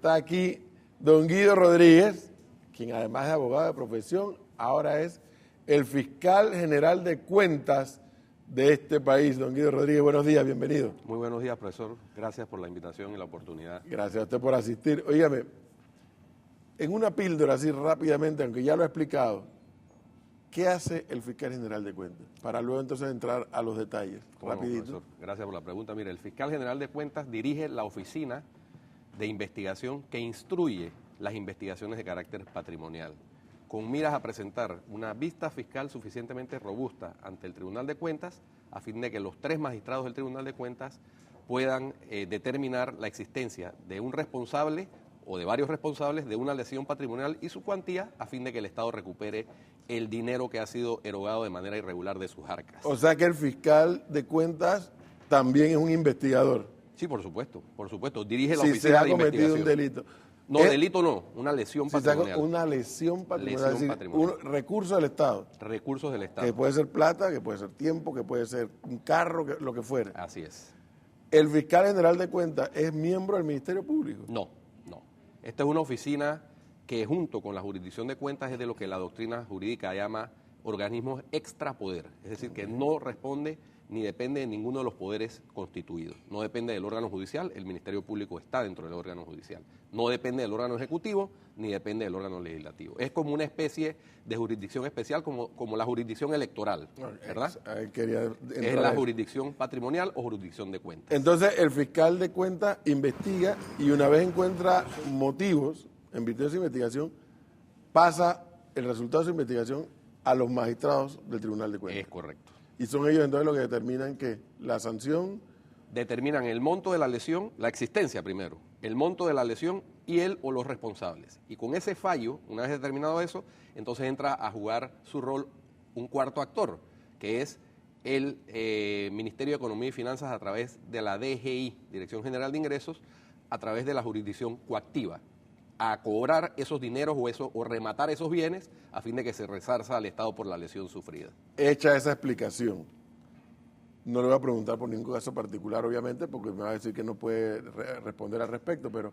Está aquí don Guido Rodríguez, quien además de abogado de profesión, ahora es el fiscal general de cuentas de este país. Don Guido Rodríguez, buenos días, bienvenido. Muy buenos días, profesor. Gracias por la invitación y la oportunidad. Gracias a usted por asistir. Óigame, en una píldora así rápidamente, aunque ya lo he explicado, ¿qué hace el fiscal general de cuentas? Para luego entonces entrar a los detalles. Rapidito. No, gracias por la pregunta. Mire, el fiscal general de cuentas dirige la oficina de investigación que instruye las investigaciones de carácter patrimonial, con miras a presentar una vista fiscal suficientemente robusta ante el Tribunal de Cuentas, a fin de que los 3 magistrados del Tribunal de Cuentas puedan determinar la existencia de un responsable o de varios responsables de una lesión patrimonial y su cuantía, a fin de que el Estado recupere el dinero que ha sido erogado de manera irregular de sus arcas. O sea que el fiscal de cuentas también es un investigador. Sí, por supuesto. Dirige la si oficina se ha de cometido investigación. un delito. No, delito no, una lesión patrimonial. Una lesión patrimonial, es decir, un recurso del Estado. Recursos del Estado. Que puede ser plata, que puede ser tiempo, que puede ser un carro, lo que fuere. Así es. ¿El fiscal general de cuentas es miembro del Ministerio Público? No. Esta es una oficina que junto con la jurisdicción de cuentas es de lo que la doctrina jurídica llama organismos extrapoder, es decir, que no responde ni depende de ninguno de los poderes constituidos. No depende del órgano judicial, el Ministerio Público está dentro del órgano judicial. No depende del órgano ejecutivo ni depende del órgano legislativo. Es como una especie de jurisdicción especial como la jurisdicción electoral, ¿verdad? Es la jurisdicción patrimonial o jurisdicción de cuentas. Entonces, el fiscal de cuentas investiga y una vez encuentra motivos, en virtud de esa investigación, pasa el resultado de su investigación a los magistrados del Tribunal de Cuentas. Es correcto. Y son ellos entonces los que determinan que la sanción... Determinan el monto de la lesión, la existencia primero, el monto de la lesión y él o los responsables. Y con ese fallo, una vez determinado eso, entonces entra a jugar su rol un cuarto actor, que es el Ministerio de Economía y Finanzas a través de la DGI, Dirección General de Ingresos, a través de la jurisdicción coactiva, a cobrar esos dineros o rematar esos bienes a fin de que se resarza al Estado por la lesión sufrida. Hecha esa explicación, no le voy a preguntar por ningún caso particular, obviamente, porque me va a decir que no puede responder al respecto, pero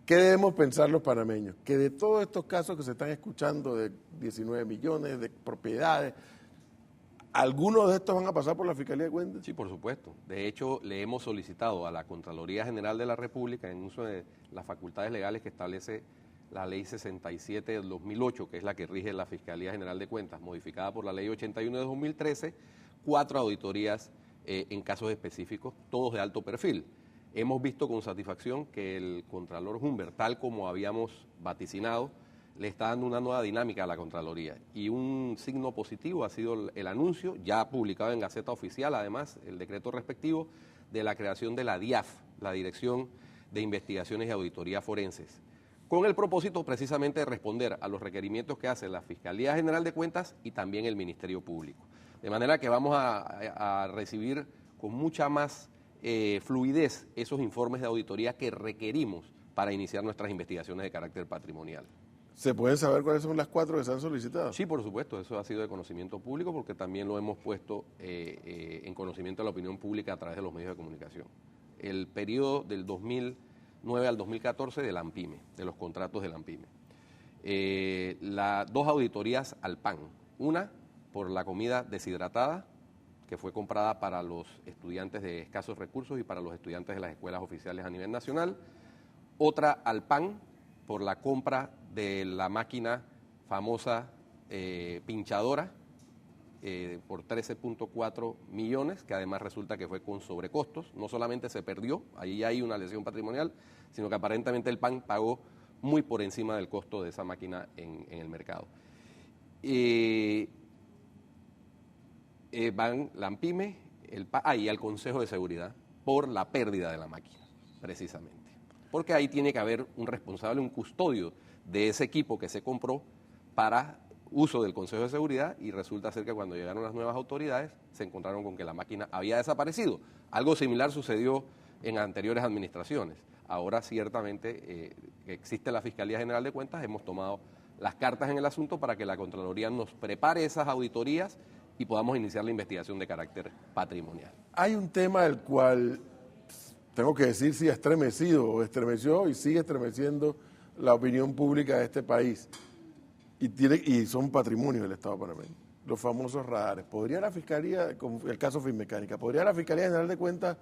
¿qué debemos pensar los panameños? Que de todos estos casos que se están escuchando de 19 millones de propiedades, ¿algunos de estos van a pasar por la Fiscalía de Cuentas? Sí, por supuesto. De hecho, le hemos solicitado a la Contraloría General de la República, en uso de las facultades legales que establece la Ley 67 del 2008, que es la que rige la Fiscalía General de Cuentas, modificada por la Ley 81 de 2013, 4 auditorías en casos específicos, todos de alto perfil. Hemos visto con satisfacción que el Contralor Humbert, tal como habíamos vaticinado, le está dando una nueva dinámica a la Contraloría. Y un signo positivo ha sido el anuncio, ya publicado en Gaceta Oficial, además, el decreto respectivo, de la creación de la DIAF, la Dirección de Investigaciones y Auditoría Forenses, con el propósito precisamente de responder a los requerimientos que hace la Fiscalía General de Cuentas y también el Ministerio Público. De manera que vamos a recibir con mucha más fluidez esos informes de auditoría que requerimos para iniciar nuestras investigaciones de carácter patrimonial. ¿Se pueden saber cuáles son las 4 que se han solicitado? Sí, por supuesto, eso ha sido de conocimiento público porque también lo hemos puesto en conocimiento de la opinión pública a través de los medios de comunicación. El periodo del 2009 al 2014 de la ANPIME, de los contratos de la ANPIME. 2 auditorías al PAN, una por la comida deshidratada, que fue comprada para los estudiantes de escasos recursos y para los estudiantes de las escuelas oficiales a nivel nacional. Otra al PAN por la compra de la máquina famosa pinchadora por 13.4 millones, que además resulta que fue con sobrecostos. No solamente se perdió, ahí hay una lesión patrimonial, sino que aparentemente el PAN pagó muy por encima del costo de esa máquina en el mercado. Van la ANPIME y al Consejo de Seguridad por la pérdida de la máquina, precisamente. Porque ahí tiene que haber un responsable, un custodio de ese equipo que se compró para uso del Consejo de Seguridad y resulta ser que cuando llegaron las nuevas autoridades se encontraron con que la máquina había desaparecido. Algo similar sucedió en anteriores administraciones. Ahora ciertamente existe la Fiscalía General de Cuentas, hemos tomado las cartas en el asunto para que la Contraloría nos prepare esas auditorías y podamos iniciar la investigación de carácter patrimonial. Hay un tema del cual tengo que decir si ha estremecido o estremeció y sigue estremeciendo la opinión pública de este país. Y son patrimonio del Estado panameño. Los famosos radares. ¿Podría la Fiscalía, con el caso Finmecánica, podría la Fiscalía General de Cuentas,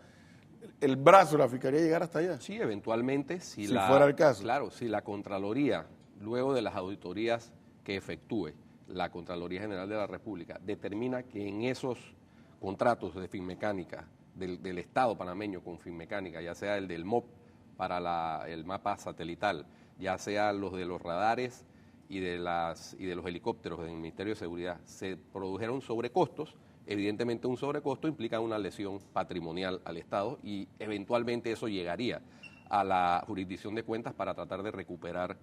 el brazo de la Fiscalía llegar hasta allá? Sí, eventualmente, si fuera el caso. Claro, si la Contraloría, luego de las auditorías que efectúe la Contraloría General de la República, determina que en esos contratos de Finmecánica, del Estado panameño con Finmecánica, ya sea el del MOP para el mapa satelital, ya sea los de los radares y de los helicópteros del Ministerio de Seguridad, se produjeron sobrecostos. Evidentemente un sobrecosto implica una lesión patrimonial al Estado y eventualmente eso llegaría a la jurisdicción de cuentas para tratar de recuperar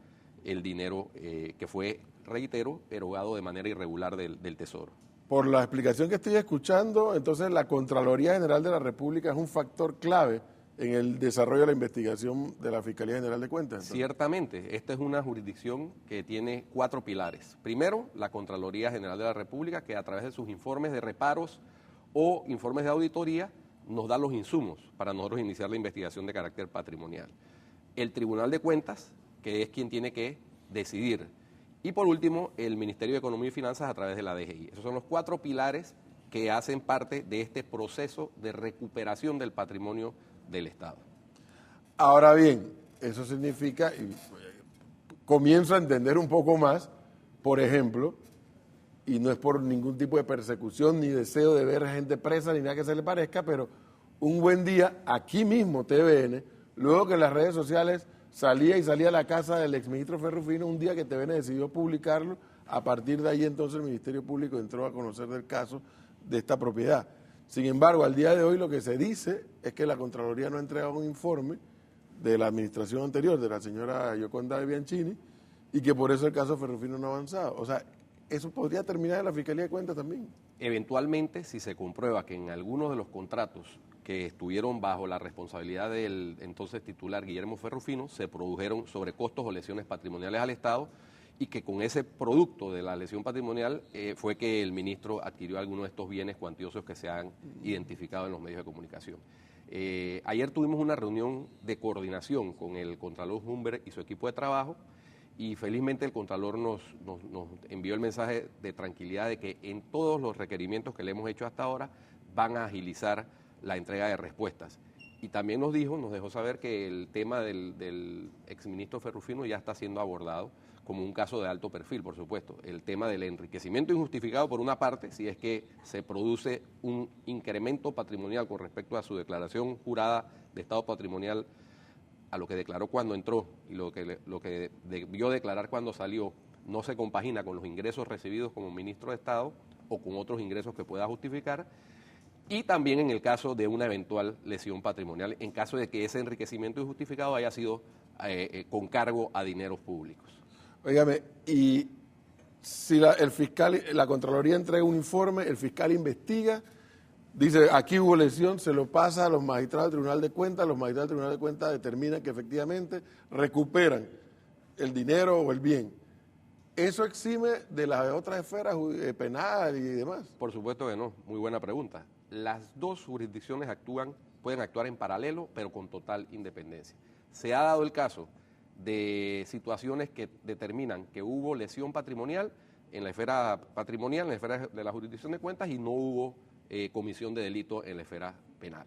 el dinero que fue, reitero, erogado de manera irregular del Tesoro. Por la explicación que estoy escuchando, entonces la Contraloría General de la República es un factor clave en el desarrollo de la investigación de la Fiscalía General de Cuentas. Entonces. Ciertamente, esta es una jurisdicción que tiene 4 pilares. Primero, la Contraloría General de la República, que a través de sus informes de reparos o informes de auditoría nos da los insumos para nosotros iniciar la investigación de carácter patrimonial. El Tribunal de Cuentas, que es quien tiene que decidir. Y por último, el Ministerio de Economía y Finanzas a través de la DGI. Esos son los 4 pilares que hacen parte de este proceso de recuperación del patrimonio del Estado. Ahora bien, eso significa, y comienzo a entender un poco más, por ejemplo, y no es por ningún tipo de persecución ni deseo de ver a gente presa ni nada que se le parezca, pero un buen día, aquí mismo TVN, luego que en las redes sociales salía a la casa del exministro Ferrufino, un día que TVN decidió publicarlo, a partir de ahí entonces el Ministerio Público entró a conocer del caso de esta propiedad. Sin embargo, al día de hoy lo que se dice es que la Contraloría no ha entregado un informe de la administración anterior, de la señora Yoconda de Bianchini, y que por eso el caso Ferrufino no ha avanzado. O sea, eso podría terminar en la Fiscalía de Cuentas también. Eventualmente, si se comprueba que en algunos de los contratos que estuvieron bajo la responsabilidad del entonces titular Guillermo Ferrufino, se produjeron sobrecostos o lesiones patrimoniales al Estado, y que con ese producto de la lesión patrimonial fue que el ministro adquirió algunos de estos bienes cuantiosos que se han identificado en los medios de comunicación. Ayer tuvimos una reunión de coordinación con el Contralor Humbert y su equipo de trabajo, y felizmente el Contralor nos envió el mensaje de tranquilidad de que en todos los requerimientos que le hemos hecho hasta ahora van a agilizar la entrega de respuestas. Y también nos dejó saber que el tema del exministro Ferrufino ya está siendo abordado como un caso de alto perfil, por supuesto. El tema del enriquecimiento injustificado, por una parte, si es que se produce un incremento patrimonial con respecto a su declaración jurada de estado patrimonial, a lo que declaró cuando entró y lo que debió declarar cuando salió, no se compagina con los ingresos recibidos como ministro de Estado o con otros ingresos que pueda justificar, y también en el caso de una eventual lesión patrimonial, en caso de que ese enriquecimiento injustificado haya sido con cargo a dineros públicos. Óigame, y si el fiscal, la Contraloría entrega un informe, el fiscal investiga, dice aquí hubo lesión, se lo pasa a los magistrados del Tribunal de Cuentas, los magistrados del Tribunal de Cuentas determinan que efectivamente recuperan el dinero o el bien. ¿Eso exime de las otras esferas penal y demás? Por supuesto que no, muy buena pregunta. Las dos jurisdicciones pueden actuar en paralelo, pero con total independencia. Se ha dado el caso de situaciones que determinan que hubo lesión patrimonial en la esfera patrimonial, en la esfera de la jurisdicción de cuentas, y no hubo comisión de delito en la esfera penal.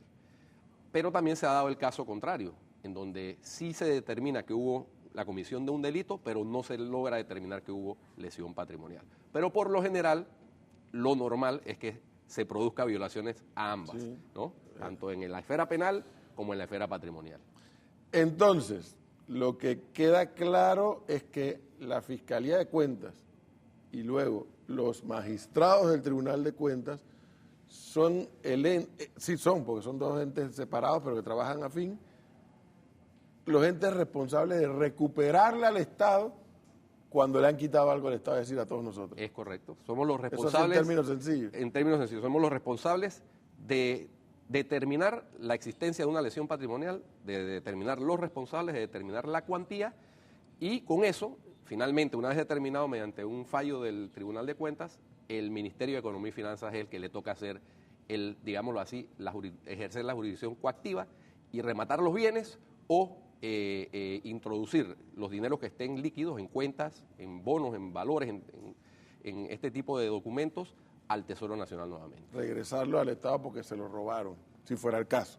Pero también se ha dado el caso contrario, en donde sí se determina que hubo la comisión de un delito, pero no se logra determinar que hubo lesión patrimonial. Pero por lo general, lo normal es que se produzca violaciones a ambas, sí, ¿no? Tanto en la esfera penal como en la esfera patrimonial. Entonces, lo que queda claro es que la Fiscalía de Cuentas y luego los magistrados del Tribunal de Cuentas son porque son dos entes separados pero que trabajan afín, los entes responsables de recuperarle al Estado cuando le han quitado algo al Estado, es decir, a todos nosotros. Es correcto. Somos los responsables. Eso en términos sencillos. En términos sencillos, somos los responsables de determinar la existencia de una lesión patrimonial, de determinar los responsables, de determinar la cuantía, y con eso, finalmente, una vez determinado mediante un fallo del Tribunal de Cuentas, el Ministerio de Economía y Finanzas es el que le toca hacer digámoslo así, ejercer la jurisdicción coactiva y rematar los bienes o introducir los dineros que estén líquidos en cuentas, en bonos, en valores, en este tipo de documentos al Tesoro Nacional nuevamente. Regresarlo al Estado porque se lo robaron, si fuera el caso.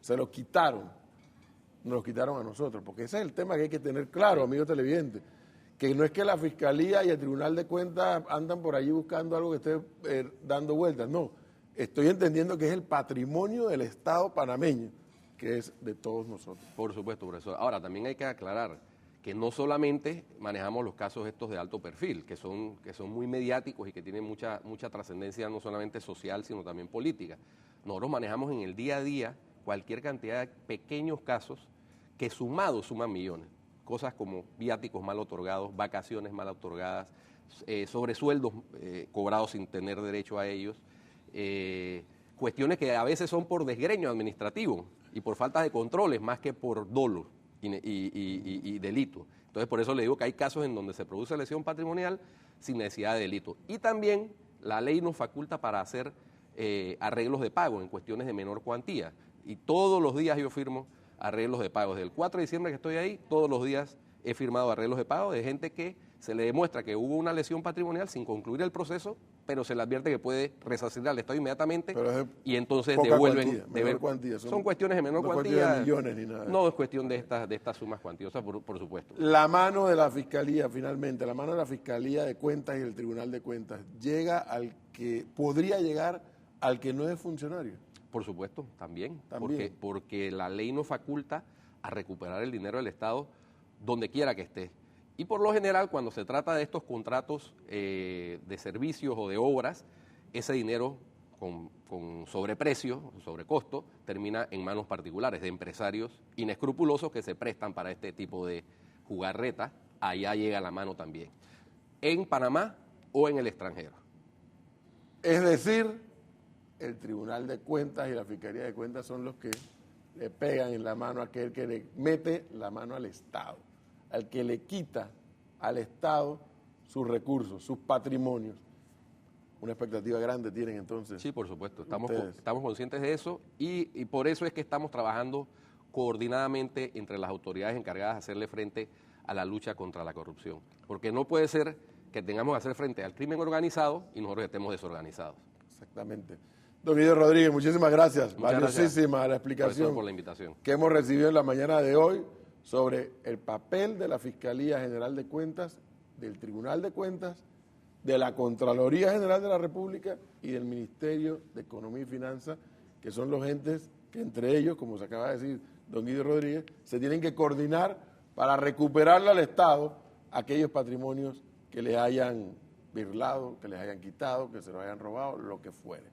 Se lo quitaron, nos lo quitaron a nosotros, porque ese es el tema que hay que tener claro, amigos televidentes, que no es que la Fiscalía y el Tribunal de Cuentas andan por allí buscando algo que esté dando vueltas, no. Estoy entendiendo que es el patrimonio del Estado panameño, que es de todos nosotros. Por supuesto, profesor. Ahora, también hay que aclarar que no solamente manejamos los casos estos de alto perfil, que son muy mediáticos y que tienen mucha trascendencia no solamente social, sino también política. Nosotros manejamos en el día a día cualquier cantidad de pequeños casos que sumados suman millones. Cosas como viáticos mal otorgados, vacaciones mal otorgadas, sobresueldos cobrados sin tener derecho a ellos, cuestiones que a veces son por desgreño administrativo y por falta de controles más que por dolo y delito. Entonces, por eso le digo que hay casos en donde se produce lesión patrimonial sin necesidad de delito. Y también la ley nos faculta para hacer arreglos de pago en cuestiones de menor cuantía. Y todos los días yo firmo arreglos de pago. Desde el 4 de diciembre que estoy ahí, todos los días he firmado arreglos de pago de gente que se le demuestra que hubo una lesión patrimonial sin concluir el proceso, pero se le advierte que puede resarcir al Estado inmediatamente y entonces devuelven. Son cuestiones de menor cuantía. De millones ni nada. No es cuestión de estas sumas cuantiosas, por supuesto. La mano de la Fiscalía, finalmente, la mano de la Fiscalía de Cuentas y del Tribunal de Cuentas, llega al que podría llegar al que no es funcionario. Por supuesto, también. Porque la ley nos faculta a recuperar el dinero del Estado donde quiera que esté. Y por lo general, cuando se trata de estos contratos de servicios o de obras, ese dinero con sobreprecio, sobrecosto, termina en manos particulares de empresarios inescrupulosos que se prestan para este tipo de jugarreta. Allá llega la mano también, en Panamá o en el extranjero. Es decir, el Tribunal de Cuentas y la Fiscalía de Cuentas son los que le pegan en la mano a aquel que le mete la mano al Estado, al que le quita al Estado sus recursos, sus patrimonios. Una expectativa grande tienen entonces. Sí, por supuesto, estamos conscientes de eso y por eso es que estamos trabajando coordinadamente entre las autoridades encargadas de hacerle frente a la lucha contra la corrupción. Porque no puede ser que tengamos que hacer frente al crimen organizado y nosotros estemos desorganizados. Exactamente. Don Guido Rodríguez, muchísimas gracias. Muchas Valiosísima gracias, la explicación por la invitación que hemos recibido en la mañana de hoy sobre el papel de la Fiscalía General de Cuentas, del Tribunal de Cuentas, de la Contraloría General de la República y del Ministerio de Economía y Finanzas, que son los entes que entre ellos, como se acaba de decir don Guido Rodríguez, se tienen que coordinar para recuperarle al Estado aquellos patrimonios que les hayan birlado, que les hayan quitado, que se los hayan robado, lo que fuere.